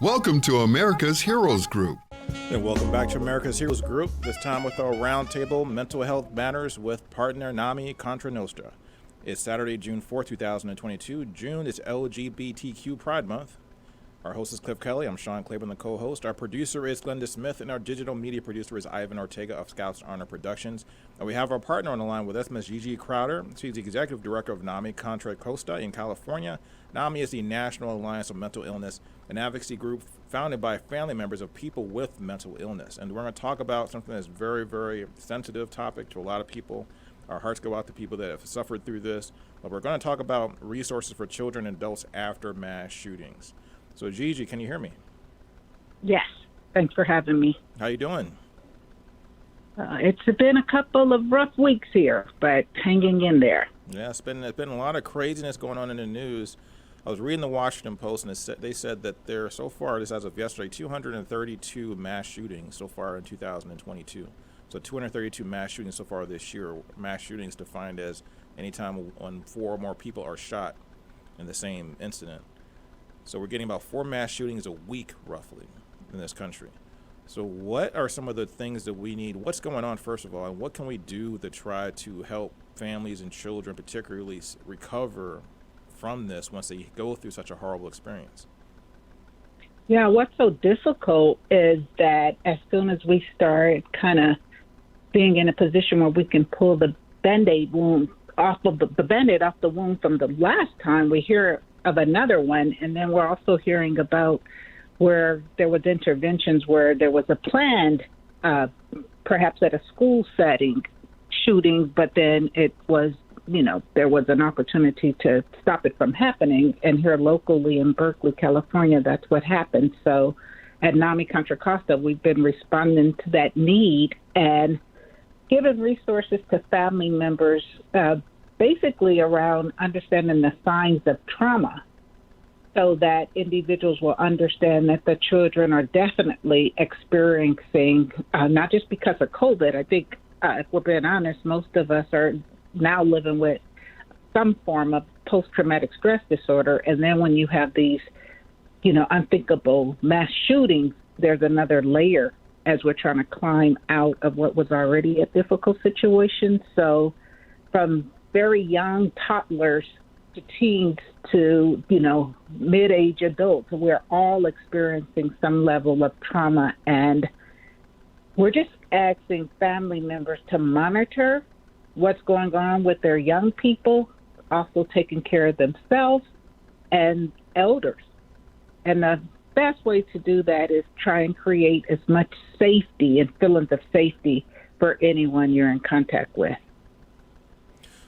Welcome to America's Heroes Group. And welcome back to America's Heroes Group, this time with our Roundtable Mental Health Matters with partner NAMI Contra. It's Saturday, June 4th, 2022. June is LGBTQ Pride Month. Our host is Kelley. I'm Sean Claiborne, the co-host. Our producer is Glenda Smith, and our digital media producer is Ivan Ortega of Scouts Honor Productions. And we have our partner on the line with us, Ms. Gigi Crowder. She's the executive director of NAMI Contra Costa in California. NAMI is the National Alliance of Mental Illness, an advocacy group founded by family members of people with mental illness. And we're going to talk about something that's very, very sensitive topic to a lot of people. Our hearts go out to people that have suffered through this. But we're going to talk about resources for children and adults after mass shootings. So, Gigi, can you hear me? Yes. Thanks for having me. How you doing? It's been a couple of rough weeks here, but hanging in there. Yeah, it's been a lot of craziness going on in the news. I was reading the Washington Post, and they said that there so far, this as of yesterday, 232 mass shootings so far in 2022. So 232 mass shootings so far this year. Mass shootings defined as any time when 4 or more people are shot in the same incident. So we're getting about 4 mass shootings a week, roughly, in this country. So what are some of the things that we need? What's going on, first of all, and what can we do to try to help families and children particularly recover from this once they go through such a horrible experience? Yeah, what's so difficult is that as soon as we start kind of being in a position where we can pull the Band-Aid wound off of the Band-Aid off the wound from the last time, we hear of another one, and then we're also hearing about where there was interventions where there was a planned, perhaps at a school setting, shooting, but then it was, there was an opportunity to stop it from happening. And here locally in Berkeley, California, that's what happened. So at NAMI Contra Costa, we've been responding to that need and giving resources to family members, basically around understanding the signs of trauma so that individuals will understand that the children are definitely experiencing, not just because of COVID. I think, if we're being honest, most of us are now living with some form of post-traumatic stress disorder. And then when you have these, unthinkable mass shootings, there's another layer as we're trying to climb out of what was already a difficult situation. So from very young toddlers to teens to, mid-age adults, we're all experiencing some level of trauma. And we're just asking family members to monitor what's going on with their young people, also taking care of themselves and elders. And the best way to do that is try and create as much safety and feelings of safety for anyone you're in contact with.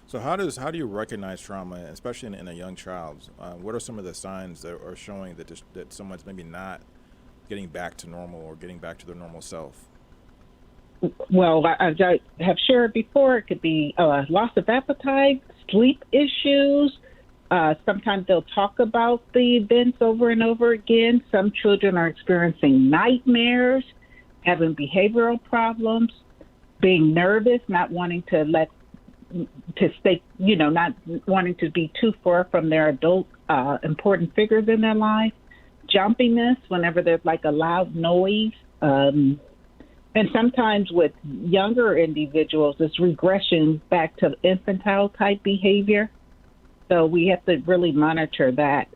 So how do you recognize trauma, especially in a young child? What are some of the signs that are showing that someone's maybe not getting back to normal or getting back to their normal self? Well, as I have shared before, it could be loss of appetite, sleep issues. Sometimes they'll talk about the events over and over again. Some children are experiencing nightmares, having behavioral problems, being nervous, not wanting to stay, not wanting to be too far from their adult important figures in their life, jumpiness whenever there's like a loud noise. And sometimes with younger individuals, it's regression back to infantile type behavior. So we have to really monitor that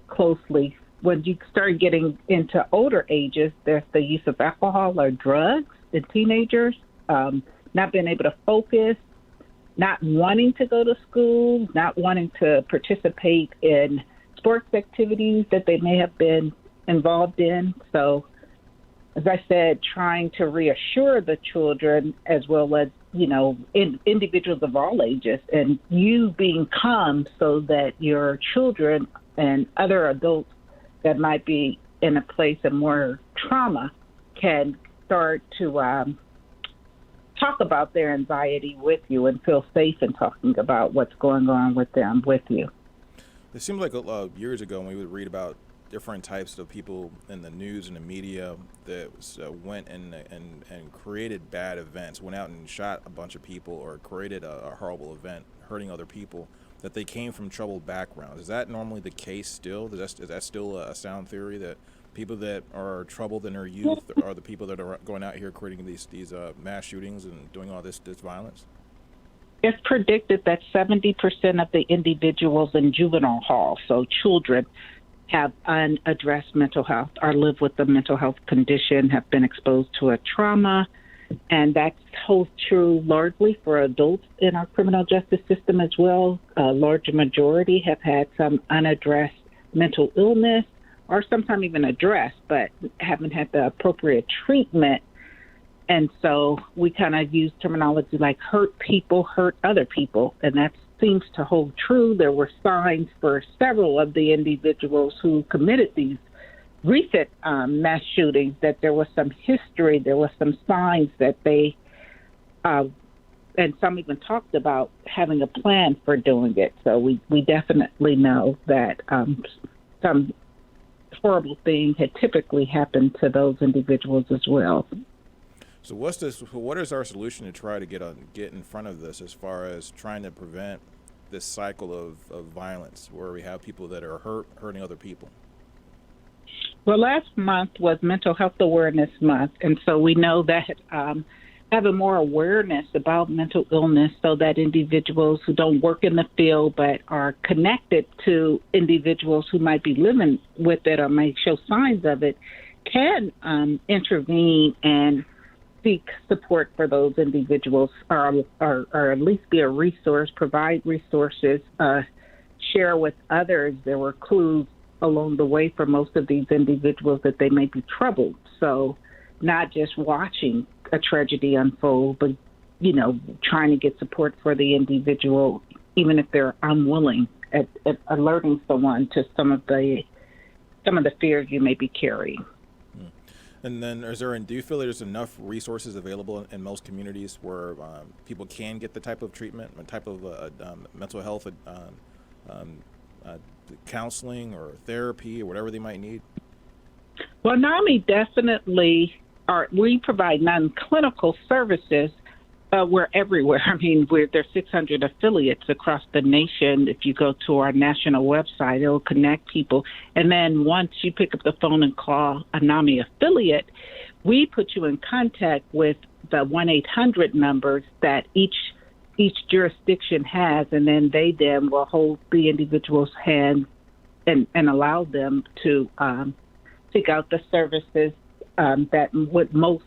closely. When you start getting into older ages, there's the use of alcohol or drugs in teenagers, not being able to focus, not wanting to go to school, not wanting to participate in sports activities that they may have been involved in. So, as I said, trying to reassure the children as well as, individuals of all ages, and you being calm so that your children and other adults that might be in a place of more trauma can start to talk about their anxiety with you and feel safe in talking about what's going on with them with you. It seems like years ago when we would read about different types of people in the news and the media that went and created bad events, went out and shot a bunch of people or created a horrible event, hurting other people. that they came from troubled backgrounds. Is that normally the case still? Is that still a sound theory that people that are troubled in their youth are the people that are going out here creating these mass shootings and doing all this violence? It's predicted that 70% of the individuals in juvenile hall, so children, have unaddressed mental health or live with a mental health condition, have been exposed to a trauma, and that holds true largely for adults in our criminal justice system as well. A large majority have had some unaddressed mental illness or sometimes even addressed, but haven't had the appropriate treatment. And so we kind of use terminology like hurt people hurt other people, and that seems to hold true. There were signs for several of the individuals who committed these recent mass shootings that there was some history, there was some signs that they, and some even talked about having a plan for doing it. So we definitely know that some horrible thing had typically happened to those individuals as well. So what is our solution to try to get in front of this as far as trying to prevent this cycle of violence where we have people that are hurting other people? Well, last month was Mental Health Awareness Month, and so we know that having more awareness about mental illness so that individuals who don't work in the field but are connected to individuals who might be living with it or may show signs of it can intervene and seek support for those individuals or at least be a resource, provide resources, share with others. There were clues along the way for most of these individuals that they may be troubled. So not just watching a tragedy unfold, but, trying to get support for the individual, even if they're unwilling, at alerting someone to some of the fears you may be carrying. And then do you feel there's enough resources available in most communities where people can get the type of treatment, a type of mental health counseling or therapy or whatever they might need? Well, NAMI definitely we provide non-clinical services. We're everywhere. I mean, there's 600 affiliates across the nation. If you go to our national website, it'll connect people. And then once you pick up the phone and call a NAMI affiliate, we put you in contact with the 1-800 numbers that each jurisdiction has, and then they will hold the individual's hand and allow them to seek out the services that would most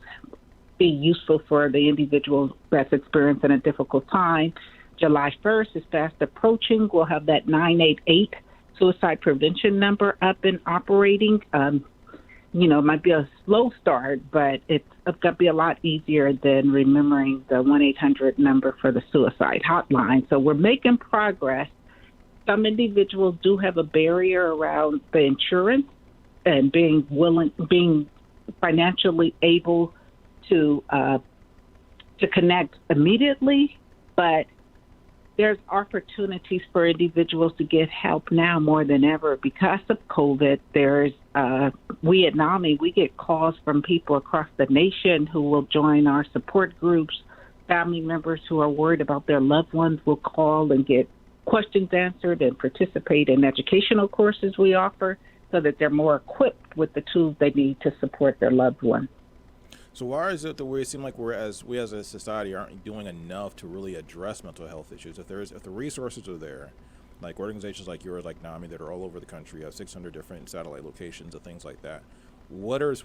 be useful for the individual that's experiencing a difficult time. July 1st is fast approaching. We'll have that 988 suicide prevention number up and operating. It might be a slow start, but it's going to be a lot easier than remembering the 1-800 number for the suicide hotline. So we're making progress. Some individuals do have a barrier around the insurance and being financially able to connect immediately, but there's opportunities for individuals to get help now more than ever because of COVID. We at NAMI, we get calls from people across the nation who will join our support groups. Family members who are worried about their loved ones will call and get questions answered and participate in educational courses we offer so that they're more equipped with the tools they need to support their loved one. So why is it that we seem like we as a society aren't doing enough to really address mental health issues? If the resources are there, like organizations like yours, like NAMI, that are all over the country, have 600 different satellite locations and things like that, what's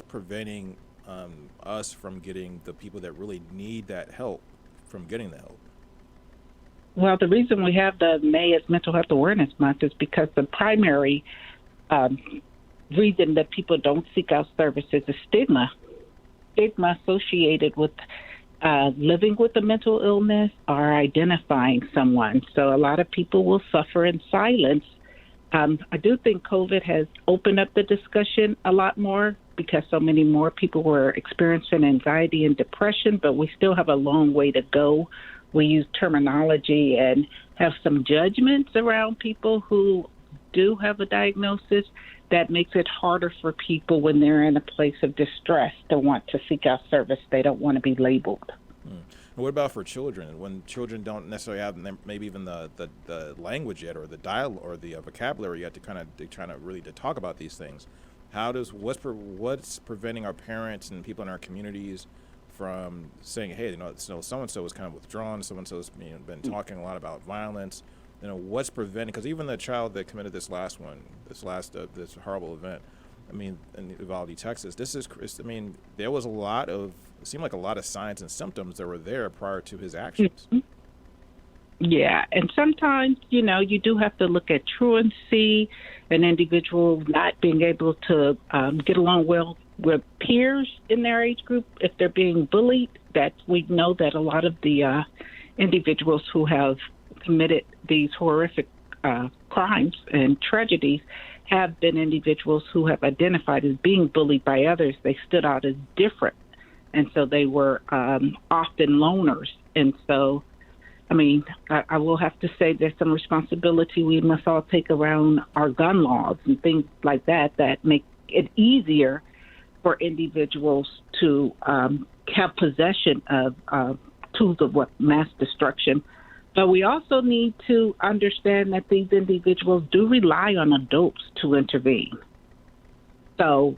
preventing us from getting the people that really need that help from getting the help? Well, the reason we have the May as Mental Health Awareness Month is because the primary reason that people don't seek out services is stigma associated with living with a mental illness or identifying someone. So a lot of people will suffer in silence. I do think COVID has opened up the discussion a lot more because so many more people were experiencing anxiety and depression, but we still have a long way to go. We use terminology and have some judgments around people who do have a diagnosis that makes it harder for people when they're in a place of distress to want to seek out service. They don't want to be labeled. And what about for children? When children don't necessarily have maybe even the language yet, or the dialogue, or the vocabulary yet to kind of really to talk about these things. What's preventing our parents and people in our communities from saying, hey, so and so is kind of withdrawn, so and so has been talking a lot about violence. What's preventing? Because even the child that committed this horrible event, in Uvalde, Texas, there was it seemed like a lot of signs and symptoms that were there prior to his actions. Mm-hmm. Yeah, and sometimes, you do have to look at truancy, an individual not being able to get along well with peers in their age group if they're being bullied. That we know that a lot of the individuals who have committed these horrific crimes and tragedies have been individuals who have identified as being bullied by others. They stood out as different, and so they were often loners. And so, I will have to say there's some responsibility we must all take around our gun laws and things like that make it easier for individuals to have possession of tools of mass destruction. But we also need to understand that these individuals do rely on adults to intervene. So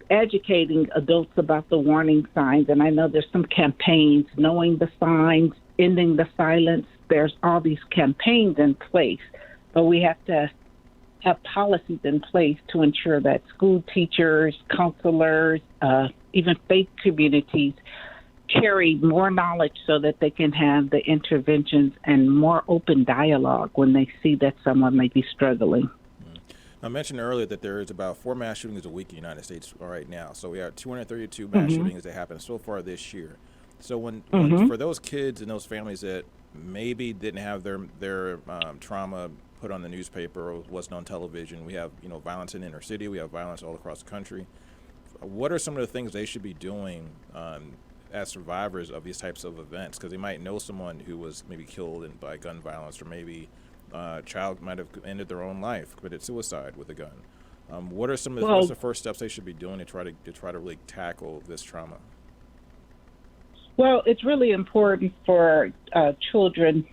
educating adults about the warning signs, and I know there's some campaigns, knowing the signs, ending the silence. There's all these campaigns in place, but we have to have policies in place to ensure that school teachers, counselors, even faith communities carry more knowledge so that they can have the interventions and more open dialogue when they see that someone may be struggling. I mentioned earlier that there is about 4 mass shootings a week in the United States right now. So we have 232 mass shootings that happened so far this year. So when for those kids and those families that maybe didn't have their trauma put on the newspaper or wasn't on television, we have violence in the inner city, we have violence all across the country. What are some of the things they should be doing as survivors of these types of events? Because they might know someone who was maybe killed by gun violence, or maybe a child might have ended their own life, committed suicide with a gun. What are some of what's the first steps they should be doing to try to really tackle this trauma? Well, it's really important for children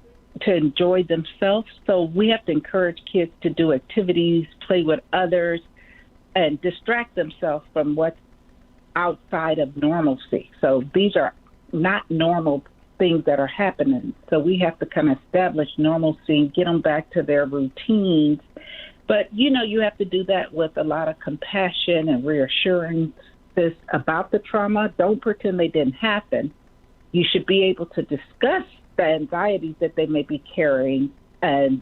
to enjoy themselves. So we have to encourage kids to do activities, play with others, and distract themselves from what's outside of normalcy. So these are not normal things that are happening. So we have to kind of establish normalcy, get them back to their routines. But, you have to do that with a lot of compassion and reassurances about the trauma. Don't pretend they didn't happen. You should be able to discuss the anxieties that they may be carrying, and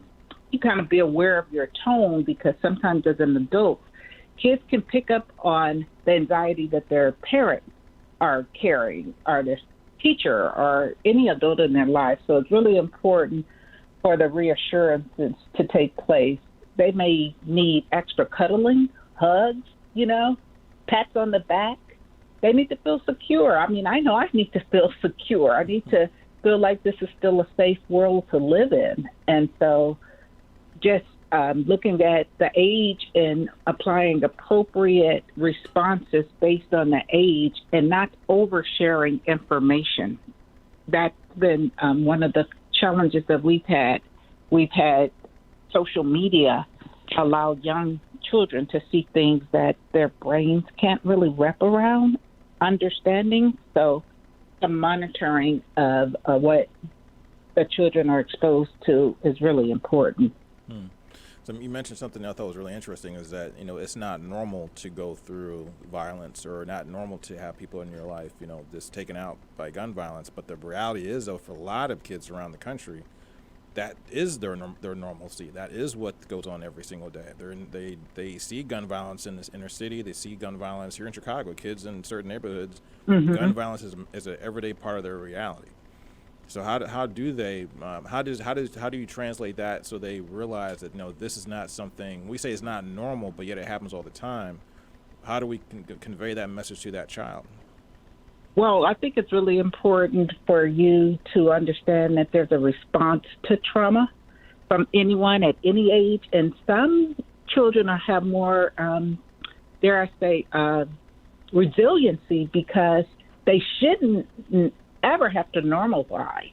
you kind of be aware of your tone, because sometimes as an adult, kids can pick up on the anxiety that their parents are carrying, or their teacher, or any adult in their life. So it's really important for the reassurances to take place. They may need extra cuddling, hugs, pats on the back. They need to feel secure. I know I need to feel secure. I need to feel like this is still a safe world to live in. And so just looking at the age and applying appropriate responses based on the age, and not oversharing information. That's been one of the challenges that we've had. We've had social media allow young children to see things that their brains can't really wrap around understanding. So the monitoring of what the children are exposed to is really important. So you mentioned something that I thought was really interesting, is that, it's not normal to go through violence, or not normal to have people in your life, just taken out by gun violence. But the reality is, though, for a lot of kids around the country, that is their normalcy. That is what goes on every single day. They see gun violence in this inner city. They see gun violence here in Chicago. Kids in certain neighborhoods, gun violence is an everyday part of their reality. So how do you translate that so they realize that this is not something we say is not normal, but yet it happens all the time? How do we convey that message to that child? Well, I think it's really important for you to understand that there's a response to trauma from anyone at any age, and some children have more, dare I say, resiliency, because they shouldn't ever have to normalize,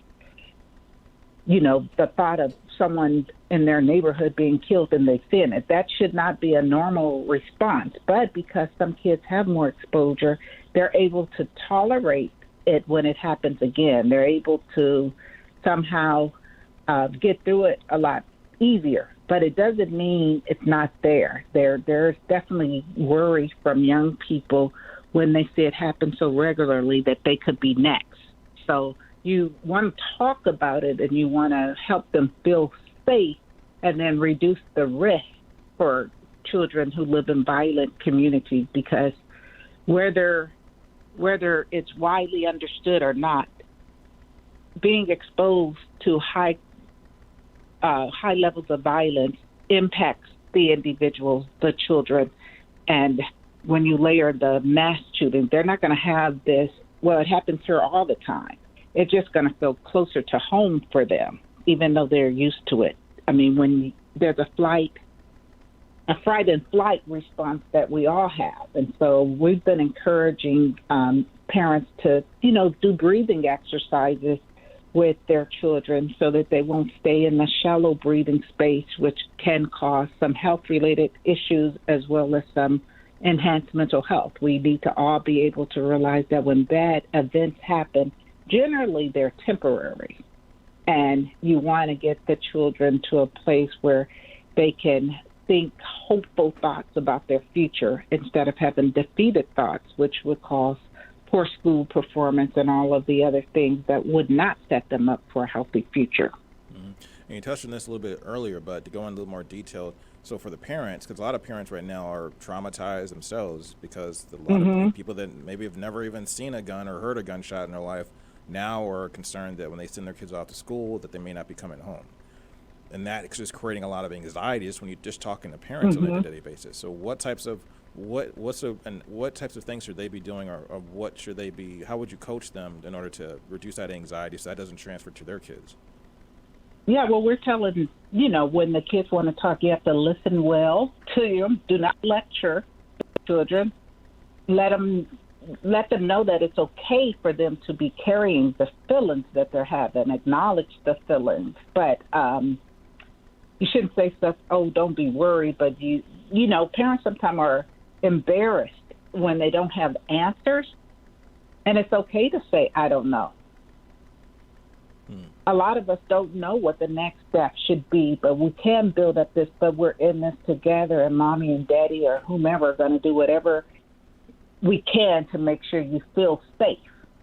the thought of someone in their neighborhood being killed and they sin it. That should not be a normal response. But because some kids have more exposure, they're able to tolerate it when it happens again. They're able to somehow get through it a lot easier. But it doesn't mean it's not there. There's definitely worry from young people when they see it happen so regularly that they could be next. So you want to talk about it and you want to help them feel safe and then reduce the risk for children who live in violent communities, because whether it's widely understood or not, being exposed to high levels of violence impacts the individuals, the children. And when you layer the mass shooting, they're not going to have this, well, it happens here all the time. It's just going to feel closer to home for them, even though they're used to it. I mean, when there's a fright and flight response that we all have. And so we've been encouraging parents to, do breathing exercises with their children so that they won't stay in the shallow breathing space, which can cause some health-related issues as well as some enhanced mental health. We need to all be able to realize that when bad events happen, generally they're temporary, and you want to get the children to a place where they can think hopeful thoughts about their future instead of having defeated thoughts, which would cause poor school performance and all of the other things that would not set them up for a healthy future. Mm-hmm. And you touched on this a little bit earlier, but to go in a little more detail, so for the parents, because a lot of parents right now are traumatized themselves because a lot of people that maybe have never even seen a gun or heard a gunshot in their life now are concerned that when they send their kids off to school that they may not be coming home. And that is creating a lot of anxiety just when you're just talking to parents on a day-to-day basis. So what types of things should they be doing, or what should they be, how would you coach them in order to reduce that anxiety so that doesn't transfer to their kids? Yeah, well, we're telling, when the kids want to talk, you have to listen well to them. Do not lecture the children. Let them know that it's okay for them to be carrying the feelings that they're having. Acknowledge the feelings. But you shouldn't say stuff, oh, don't be worried. But, parents sometimes are embarrassed when they don't have answers. And it's okay to say, I don't know. A lot of us don't know what the next step should be, but we can build up this, but we're in this together, and mommy and daddy or whomever are going to do whatever we can to make sure you feel safe.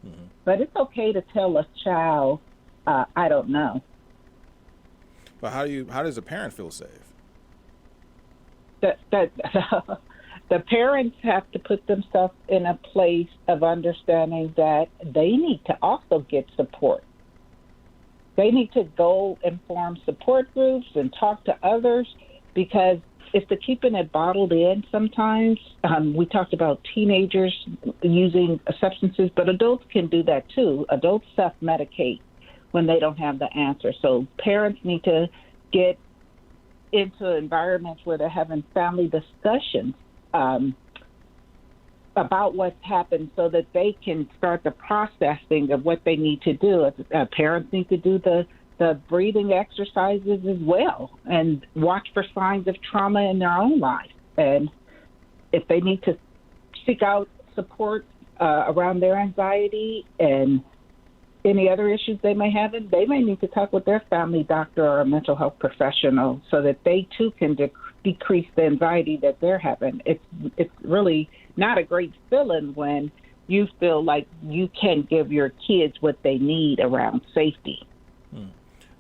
Mm-hmm. But it's okay to tell a child, I don't know. But how does a parent feel safe? The parents have to put themselves in a place of understanding that they need to also get support. They need to go and form support groups and talk to others, because if they're keeping it bottled in sometimes, we talked about teenagers using substances, but adults can do that too. Adults self-medicate when they don't have the answer. So parents need to get into environments where they're having family discussions about what's happened so that they can start the processing of what they need to do. Parents need to do the breathing exercises as well and watch for signs of trauma in their own life. And if they need to seek out support around their anxiety and any other issues they may have, they may need to talk with their family doctor or a mental health professional so that they too can decrease the anxiety that they're having. It's really not a great feeling when you feel like you can't give your kids what they need around safety.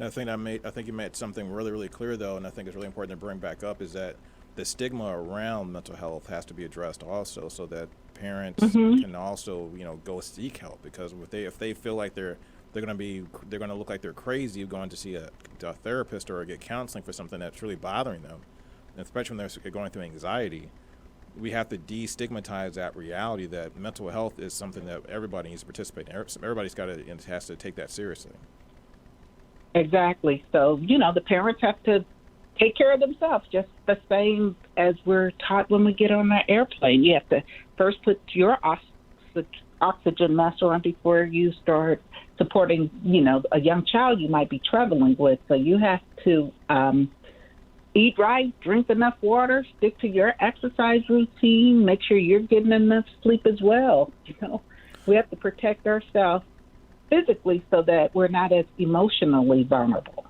I think you made something really, really clear, though, and I think it's really important to bring back up, is that the stigma around mental health has to be addressed also, so that parents can also, go seek help, because if they feel like they're going to look like they're crazy going to see a therapist or get counseling for something that's really bothering them, and especially when they're going through anxiety. We have to destigmatize that reality that mental health is something that everybody needs to participate in. Everybody's has to take that seriously. Exactly. So, the parents have to take care of themselves, just the same as we're taught when we get on the airplane. You have to first put your oxygen mask on before you start supporting, a young child you might be traveling with. So you have to eat right, drink enough water, stick to your exercise routine, make sure you're getting enough sleep as well. We have to protect ourselves physically so that we're not as emotionally vulnerable.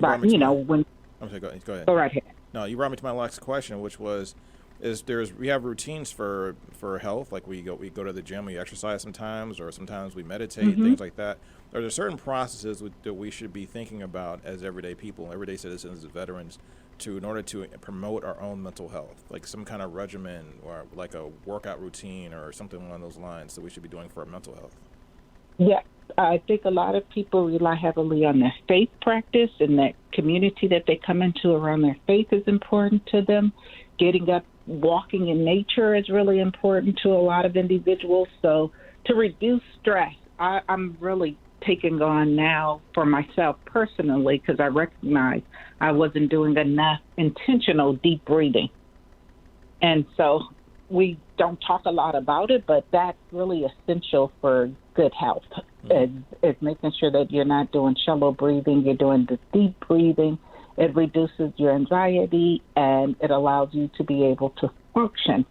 But, when... I'm sorry, go ahead. Go right ahead. No, you brought me to my next question, which was, we have routines for health, like we go to the gym, we exercise sometimes, or sometimes we meditate, things like that. Are there certain processes that we should be thinking about as everyday people, everyday citizens, as veterans, in order to promote our own mental health, like some kind of regimen or like a workout routine or something along those lines that we should be doing for our mental health? Yeah, I think a lot of people rely heavily on their faith practice, and that community that they come into around their faith is important to them. Getting up, walking in nature is really important to a lot of individuals. So to reduce stress, I'm really taking on now for myself personally, because I recognize I wasn't doing enough intentional deep breathing. And so we don't talk a lot about it, but that's really essential for good health. Is making sure that you're not doing shallow breathing, you're doing the deep breathing. It reduces your anxiety, and it allows you to be able to function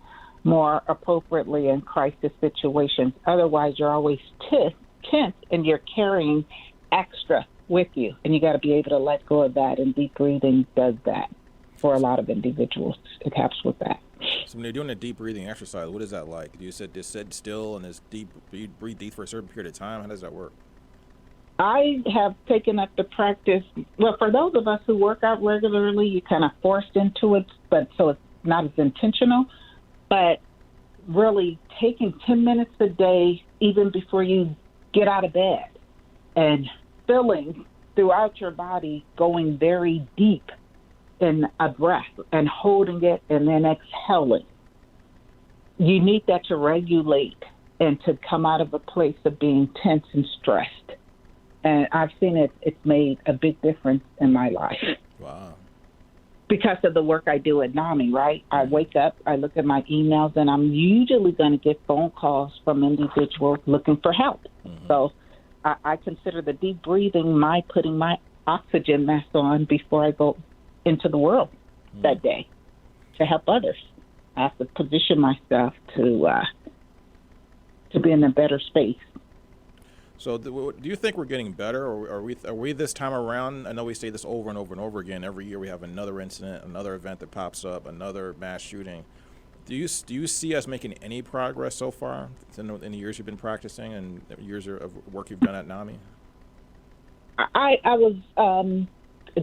more appropriately in crisis situations. Otherwise, you're always tense, and you're carrying extra with you, and you got to be able to let go of that, and deep breathing does that for a lot of individuals. It helps with that. So when you're doing a deep breathing exercise, what is that like? Do you just sit still and breathe deep for a certain period of time? How does that work? I have taken up the practice. Well, for those of us who work out regularly, you're kind of forced into it, but so it's not as intentional. But really taking 10 minutes a day, even before you get out of bed, and feeling throughout your body, going very deep in a breath and holding it and then exhaling. You need that to regulate and to come out of a place of being tense and stressed. And I've seen it's made a big difference in my life. Wow. Because of the work I do at NAMI, right? I wake up, I look at my emails, and I'm usually going to get phone calls from individuals looking for help. So I consider the deep breathing my putting my oxygen mask on before I go into the world that day to help others. I have to position myself to be in a better space. So do you think we're getting better, or are we this time around? I know we say this over and over and over again. Every year we have another incident, another event that pops up, another mass shooting. Do you see us making any progress so far in the years you've been practicing and years of work you've done at NAMI? I was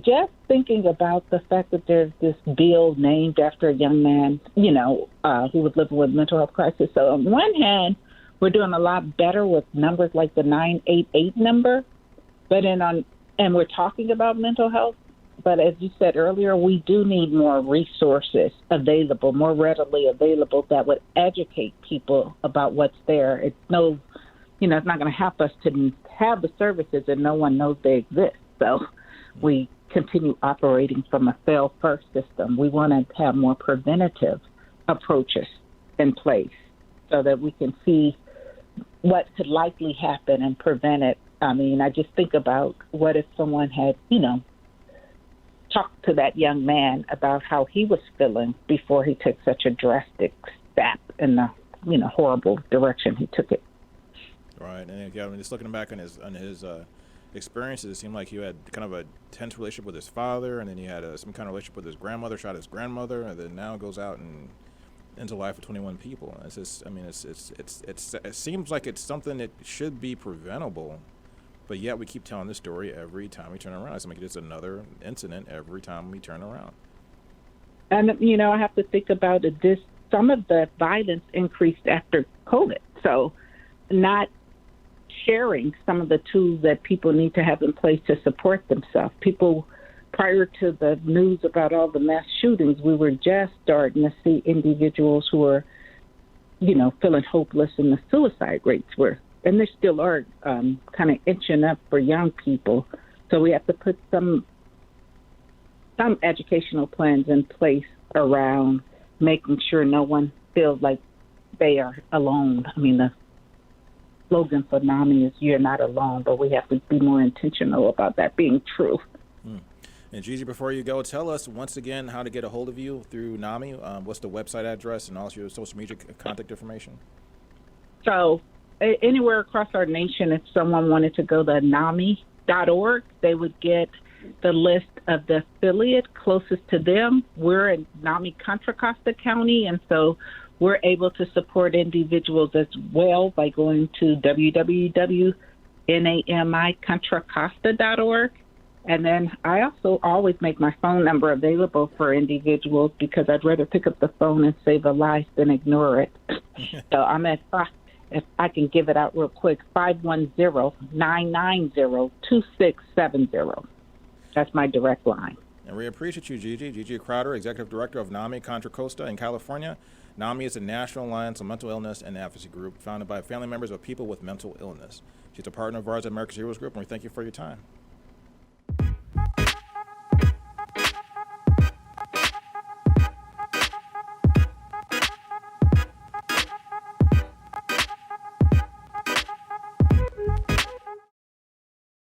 just thinking about the fact that there's this bill named after a young man, who was living with mental health crisis. So on one hand, we're doing a lot better with numbers like the 988 number, and we're talking about mental health. But as you said earlier, we do need more resources available, more readily available, that would educate people about what's there. It's it's not going to help us to have the services and no one knows they exist. So we continue operating from a fail-first system. We want to have more preventative approaches in place so that we can see what could likely happen and prevent it. I mean, I just think about what if someone had, talked to that young man about how he was feeling before he took such a drastic step in the, horrible direction he took it. Right, and again, just looking back on his experiences, it seemed like he had kind of a tense relationship with his father, and then he had some kind of relationship with his grandmother, shot his grandmother, and then now goes out and into life with 21 people. It's just, it seems like it's something that should be preventable, but yet we keep telling this story every time we turn around. It's like it's another incident every time we turn around. And, I have to think about it. Some of the violence increased after COVID. So not sharing some of the tools that people need to have in place to support themselves. People, prior to the news about all the mass shootings, we were just starting to see individuals who were, feeling hopeless, and the suicide rates were, and there still are, kind of inching up for young people. So we have to put some educational plans in place around making sure no one feels like they are alone. I mean, slogan for NAMI is "You're not alone," but we have to be more intentional about that being true. And Gigi, before you go, tell us once again how to get a hold of you through NAMI. What's the website address and also your social media contact information? So anywhere across our nation, if someone wanted to go to NAMI.org, they would get the list of the affiliate closest to them. We're in NAMI Contra Costa County, and so we're able to support individuals as well by going to www.namicontracosta.org. And then I also always make my phone number available for individuals because I'd rather pick up the phone and save a life than ignore it. So I'm at, if I can give it out real quick, 510-990-2670. That's my direct line. And we appreciate you, Gigi. Gigi Crowder, Executive Director of NAMI Contra Costa in California. NAMI is a National Alliance on Mental Illness and Advocacy Group founded by family members of people with mental illness. She's a partner of ours at America's Heroes Group, and we thank you for your time.